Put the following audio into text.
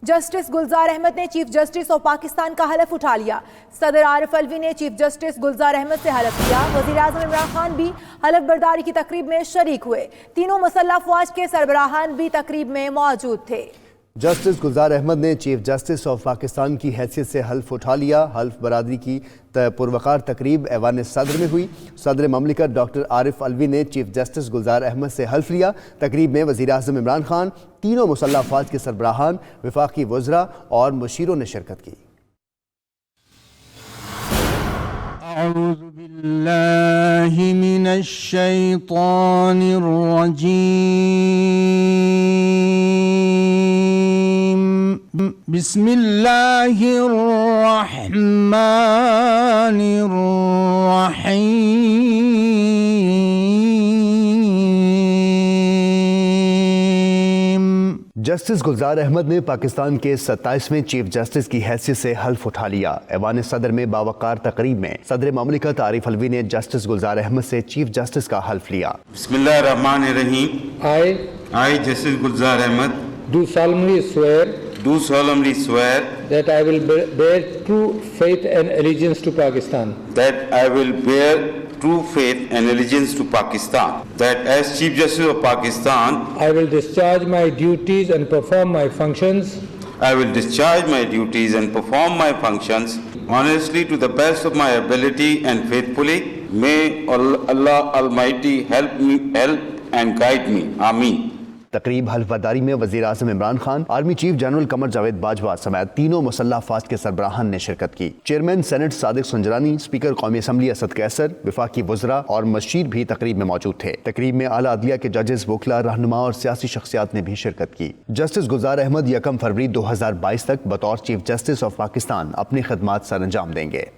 Justice गुलजार अहमद ने chief justice of Pakistan का हलफ उठा लिया। सदर आरिफ अलवी ने चीफ जस्टिस गुलजार अहमद से हलफ लिया। वज़ीर-ए-आज़म इमरान खान भी हलफ बर्दारी की तकरीब में शरीक हुए। तीनों मुसल्लह अफवाज के सरबराहान भी तकरीब में मौजूद थे। जस्टिस गुलजार अहमद ने चीफ जस्टिस ऑफ पाकिस्तान की हैसियत से हल्फ उठा लिया। हल्फ बरादरी की पुरवकार तकरीब ऐवान सदर में हुई। सदर ममलिकत डॉक्टर आरिफ अलवी ने चीफ जस्टिस गुलजार अहमद से हल्फ लिया। तकरीब में वज़ीर-ए-आज़म इमरान खान, तीनों मुसल्लह अफवाज के सरबराहान, वफाकी वज़रा और मुशीरों ने शिरकत की। अऊज़ु बिल्लाहि मिनश शैतानिर रजीम। बिस्मिल्लाहिर रहमानिर रहीम। जस्टिस गुलजार अहमद ने पाकिस्तान के 27वें चीफ जस्टिस की हैसियत से हल्फ उठा लिया। ऐवान सदर में बावकार तकरीब में सदर ममलिकत आरिफ अलवी ने जस्टिस गुलजार अहमद से चीफ जस्टिस का हल्फ लिया। बिस्मिल्लाहिर्रहमानिर्रहीम। I, Justice Gulzar Ahmad, do solemnly swear that I will bear true faith and allegiance to Pakistan, true faith and allegiance to Pakistan, that as Chief Justice of Pakistan, I will discharge my duties and perform my functions honestly to the best of my ability and faithfully. May Allah Almighty help and guide me. Ameen. तकरीब हल्फ बर्दारी में वज़ीर-ए-आज़म Imran Khan, army chief general Qamar Javed Bajwa समेत तीनों मुसल्लह अफवाज के सरबराहान ने शिरकत की। Chairman senate Sadiq Sanjrani, speaker कौमी असम्बली असद कैसर, वफाकी वज़रा और मशीर भी तकरीब में मौजूद थे। तकरीब में आला अदलिया के जजेस, वकीला, रहनुमा और सियासी शख्सियात ने भी शिरकत की। जस्टिस गुलजार अहमद 1 फरवरी 2022 तक बतौर चीफ जस्टिस ऑफ पाकिस्तान अपनी खिदमात सर अंजाम देंगे।